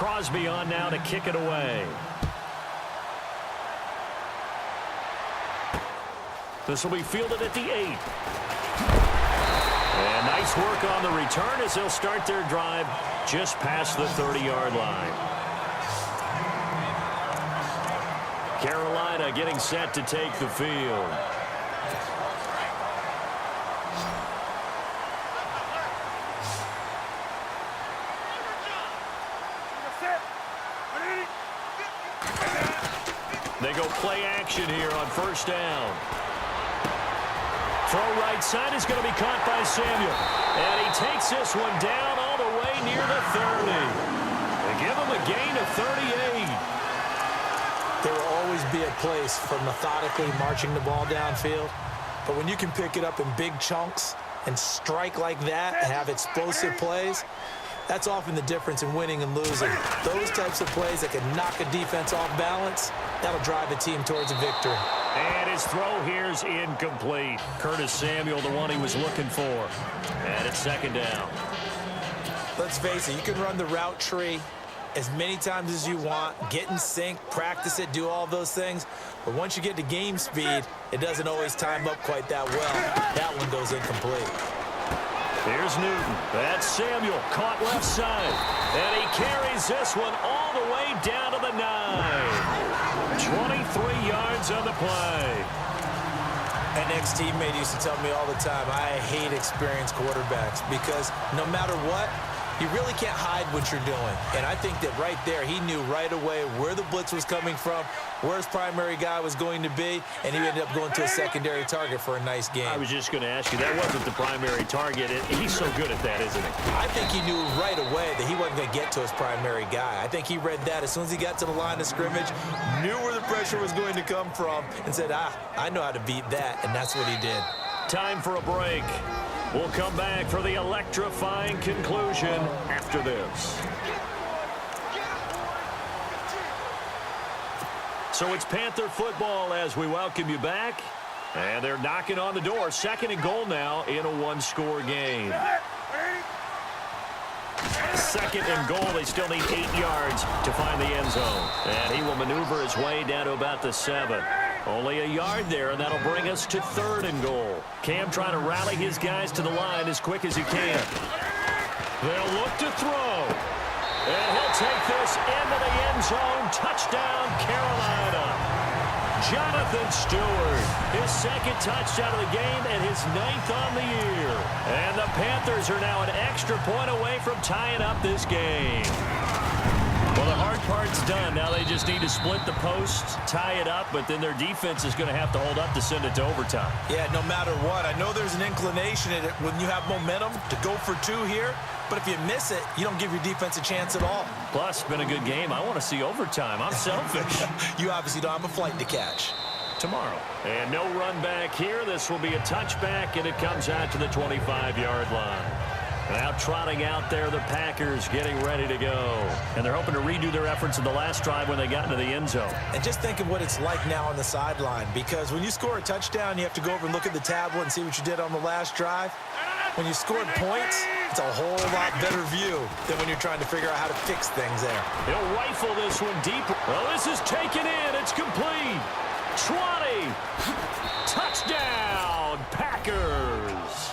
Crosby on now to kick it away. This will be fielded at the 8. And nice work on the return as they'll start their drive just past the 30-yard line. Carolina getting set to take the field. They go play action here on first down. Throw right side is going to be caught by Samuel. And he takes this one down all the way near the 30. They give him a gain of 38. There will always be a place for methodically marching the ball downfield. But when you can pick it up in big chunks and strike like that and have explosive plays, that's often the difference in winning and losing. Those types of plays that can knock a defense off balance, that'll drive a team towards a victory. And his throw here's incomplete. Curtis Samuel, the one he was looking for. And it's second down. Let's face it, you can run the route tree as many times as you want, get in sync, practice it, do all those things. But once you get to game speed, it doesn't always time up quite that well. That one goes incomplete. Here's Newton. That's Samuel, caught left side. And he carries this one all the way down to the 9. 23 yards on the play. An ex-teammate used to tell me all the time, I hate experienced quarterbacks because no matter what, you really can't hide what you're doing. And I think that right there, he knew right away where the blitz was coming from, where his primary guy was going to be, and he ended up going to a secondary target for a nice game. I was just going to ask you, that wasn't the primary target. He's so good at that, isn't he? I think he knew right away that he wasn't going to get to his primary guy. I think he read that as soon as he got to the line of scrimmage, knew where the pressure was going to come from, and said, I know how to beat that, and that's what he did. Time for a break. We'll come back for the electrifying conclusion after this. So it's Panther football as we welcome you back. And they're knocking on the door. Second and goal now in a one-score game. Second and goal. They still need 8 yards to find the end zone. And he will maneuver his way down to about the 7. Only a yard there, and that'll bring us to third and goal. Cam trying to rally his guys to the line as quick as he can. They'll look to throw. And he'll take this into the end zone. Touchdown, Carolina. Jonathan Stewart, his second touchdown of the game and his 9th on the year. And the Panthers are now an extra point away from tying up this game. Well, the hard part's done. Now they just need to split the posts, tie it up, but then their defense is going to have to hold up to send it to overtime. Yeah, no matter what. I know there's an inclination in it when you have momentum to go for 2 here, but if you miss it, you don't give your defense a chance at all. Plus, it's been a good game. I want to see overtime. I'm selfish. You obviously don't have a flight to catch. Tomorrow. And no run back here. This will be a touchback, and it comes out to the 25-yard line. Now trotting out there, the Packers getting ready to go. And they're hoping to redo their efforts in the last drive when they got into the end zone. And just think of what it's like now on the sideline, because when you score a touchdown, you have to go over and look at the tablet and see what you did on the last drive. When you scored points, it's a whole lot better view than when you're trying to figure out how to fix things there. He'll rifle this one deep. Well, this is taken in. It's complete. 20. Touchdown, Packers.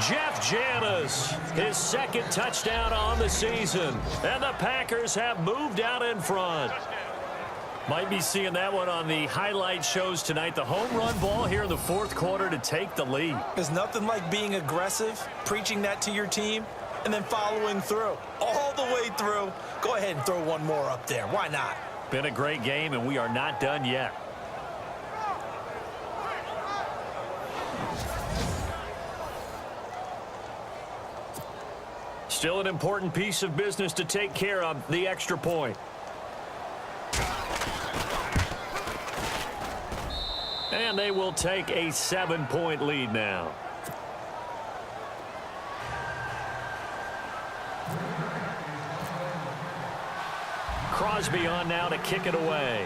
Jeff Janis, his second touchdown on the season. And the Packers have moved out in front. Might be seeing that one on the highlight shows tonight. The home run ball here in the fourth quarter to take the lead. There's nothing like being aggressive, preaching that to your team, and then following through. All the way through. Go ahead and throw one more up there. Why not? Been a great game, and we are not done yet. Still an important piece of business to take care of, the extra point. And they will take a 7-point lead now. Crosby on now to kick it away.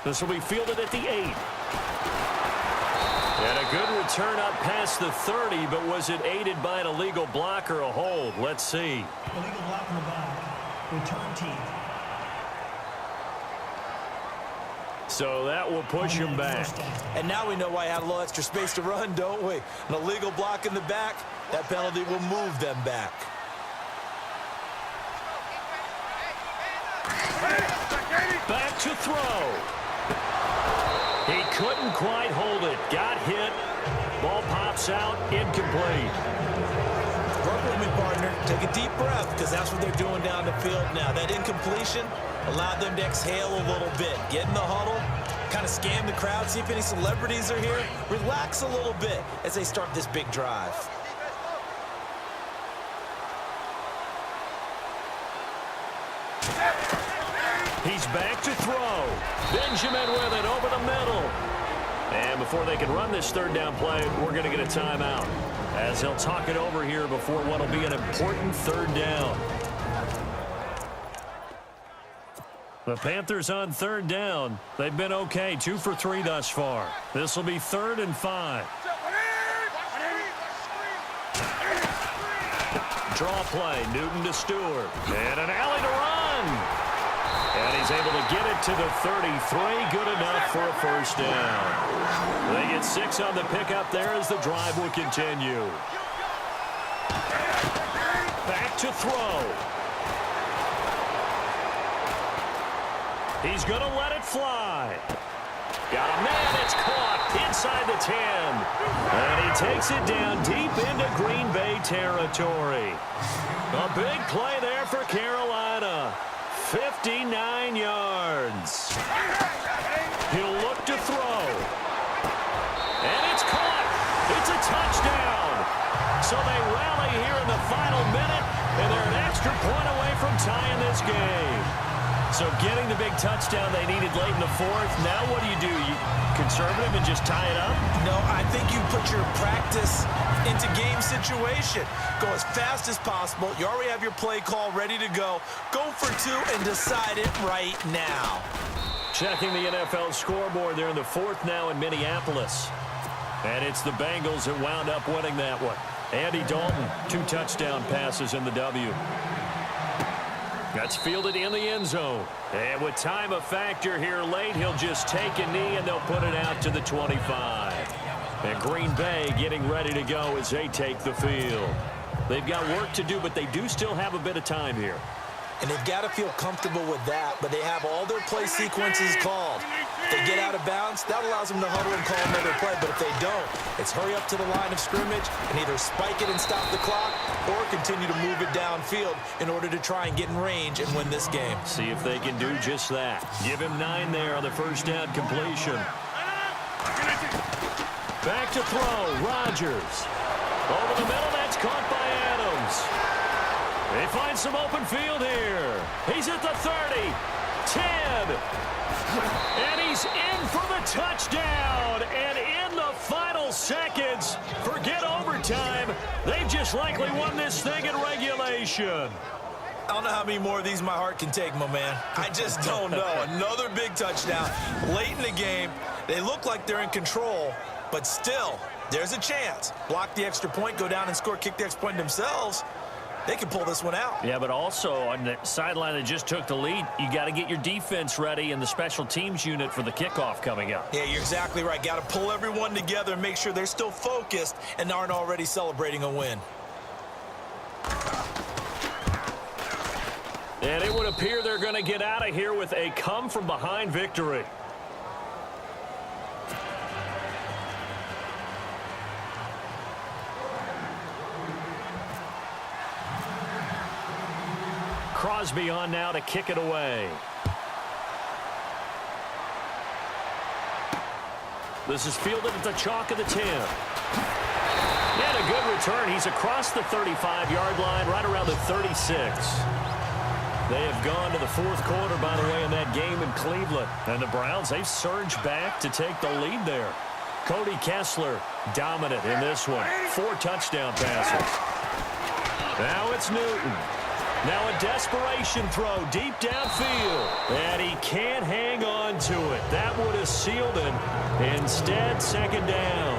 This will be fielded at the 8. And a good return up past the 30, but was it aided by an illegal block or a hold? Let's see. Illegal block in the back. Return team. So that will push him back. And now we know why I had a little extra space to run, don't we? An illegal block in the back, that penalty will move them back. Back to throw. He couldn't quite hold it. Got hit. Ball pops out. Incomplete. Work with me, partner. Take a deep breath, because that's what they're doing down the field now. That incompletion allowed them to exhale a little bit. Get in the huddle, kind of scan the crowd, see if any celebrities are here. Relax a little bit as they start this big drive. He's back to throw. Benjamin with it over the middle. And before they can run this third down play, we're going to get a timeout, as they'll talk it over here before what will be an important third down. The Panthers on third down. They've been okay, 2 for 3 thus far. This will be 3rd and 5. Draw play, Newton to Stewart. And an alley to run. And he's able to get it to the 33. Good enough for a first down. They get 6 on the pickup there as the drive will continue. Back to throw. He's going to let it fly. Got a man. It's caught inside the 10. And he takes it down deep into Green Bay territory. A big play there for Carolina. 59 yards. He'll look to throw. And it's caught. It's a touchdown. So they rally here in the final minute, and they're an extra point away from tying this game. So getting the big touchdown they needed late in the 4th. Now what do? You conservative and just tie it up? No, I think you put your practice into game situation. Go as fast as possible. You already have your play call ready to go. Go for 2 and decide it right now. Checking the NFL scoreboard. They're in the 4th now in Minneapolis. And it's the Bengals that wound up winning that one. Andy Dalton, 2 touchdown passes in the W. That's fielded in the end zone. And with time a factor here late, he'll just take a knee and they'll put it out to the 25. And Green Bay getting ready to go as they take the field. They've got work to do, but they do still have a bit of time here. And they've got to feel comfortable with that, but they have all their play sequences called. If they get out of bounds, that allows them to huddle and call another play. But if they don't, it's hurry up to the line of scrimmage and either spike it and stop the clock or continue to move it downfield in order to try and get in range and win this game. See if they can do just that. Give him 9 there on the first down completion. Back to throw, Rodgers. Over the middle, that's caught by Adams. They find some open field here. He's at the 30, 10, and he's in for the touchdown. And in the final seconds, forget overtime, they've just likely won this thing in regulation. I don't know how many more of these my heart can take, my man. I just don't know. Another big touchdown late in the game. They look like they're in control, but still, there's a chance. Block the extra point, go down and score, kick the extra point themselves. They can pull this one out. Yeah, but also on the sideline that just took the lead, you got to get your defense ready and the special teams unit for the kickoff coming up. Yeah, you're exactly right. Got to pull everyone together and make sure they're still focused and aren't already celebrating a win. And it would appear they're going to get out of here with a come-from-behind victory. Crosby on now to kick it away. This is fielded at the chalk of the 10. And a good return. He's across the 35-yard line, right around the 36. They have gone to the 4th quarter, by the way, in that game in Cleveland. And the Browns, they've surged back to take the lead there. Cody Kessler dominant in this one. 4 touchdown passes. Now it's Newton. Now a desperation throw deep downfield. And he can't hang on to it. That would have sealed it. Instead, second down.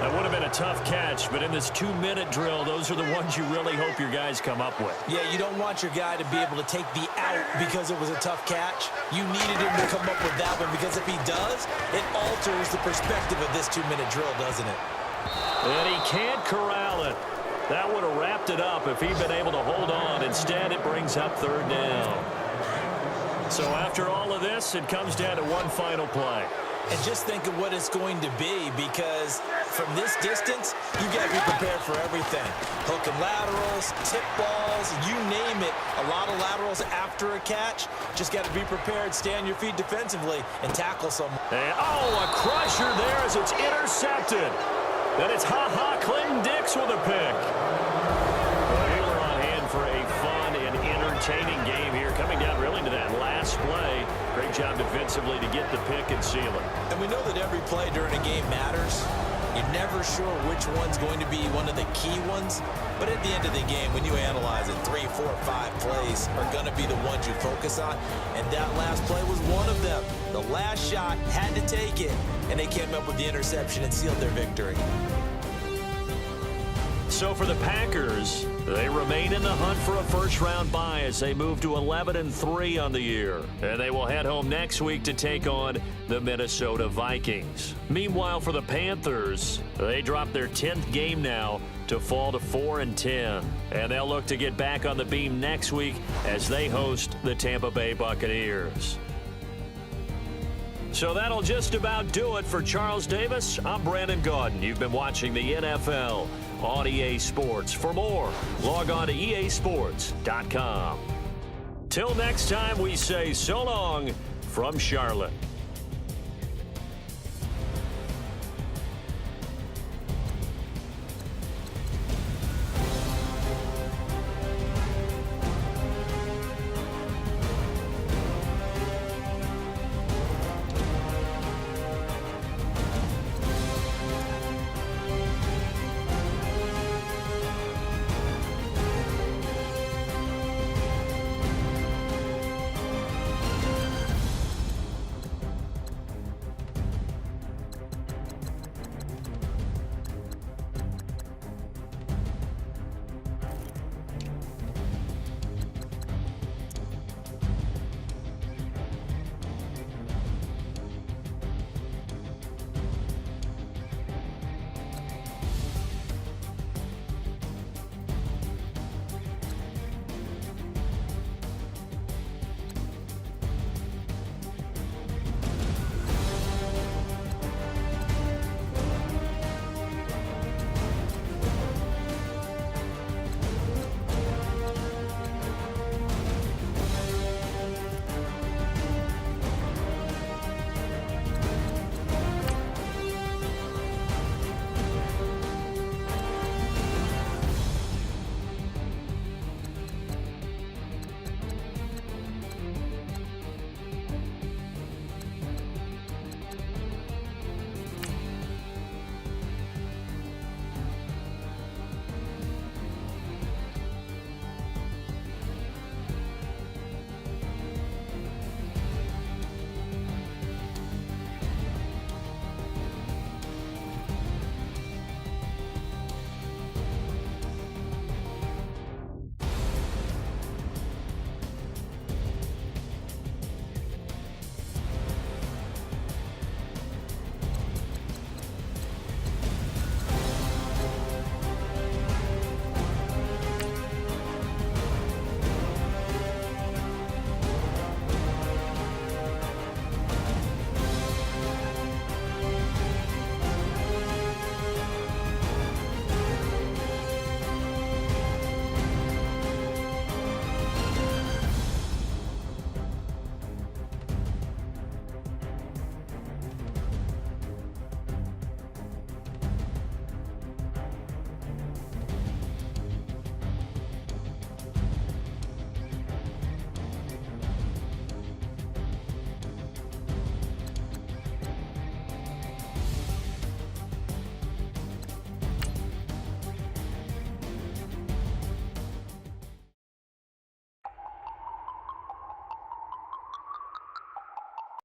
That would have been a tough catch, but in this 2-minute drill, those are the ones you really hope your guys come up with. Yeah, you don't want your guy to be able to take the out because it was a tough catch. You needed him to come up with that one because if he does, it alters the perspective of this 2-minute drill, doesn't it? And he can't corral it. That would have wrapped it up if he'd been able to hold on. Instead, it brings up third down. So after all of this, it comes down to one final play. And just think of what it's going to be, because from this distance, you got to be prepared for everything. Hook and laterals, tip balls, you name it. A lot of laterals after a catch. Just got to be prepared, stay on your feet defensively, and tackle someone. And, a crusher there as it's intercepted. Then it's Clinton Dix with a pick. Well, here we're on hand for a fun and entertaining game here, coming down really to that last play. Great job defensively to get the pick and seal it. And we know that every play during a game matters. You're never sure which one's going to be one of the key ones. But at the end of the game, when you analyze it, 3, 4, 5 plays are going to be the ones you focus on. And that last play was one of them. The last shot had to take it, and they came up with the interception and sealed their victory. So for the Packers, they remain in the hunt for a first-round bye as they move to 11-3 on the year. And they will head home next week to take on the Minnesota Vikings. Meanwhile, for the Panthers, they drop their 10th game now to fall to 4-10. And they'll look to get back on the beam next week as they host the Tampa Bay Buccaneers. So that'll just about do it for Charles Davis. I'm Brandon Gaudin. You've been watching the NFL on EA Sports. For more, log on to easports.com. Till next time, we say so long from Charlotte.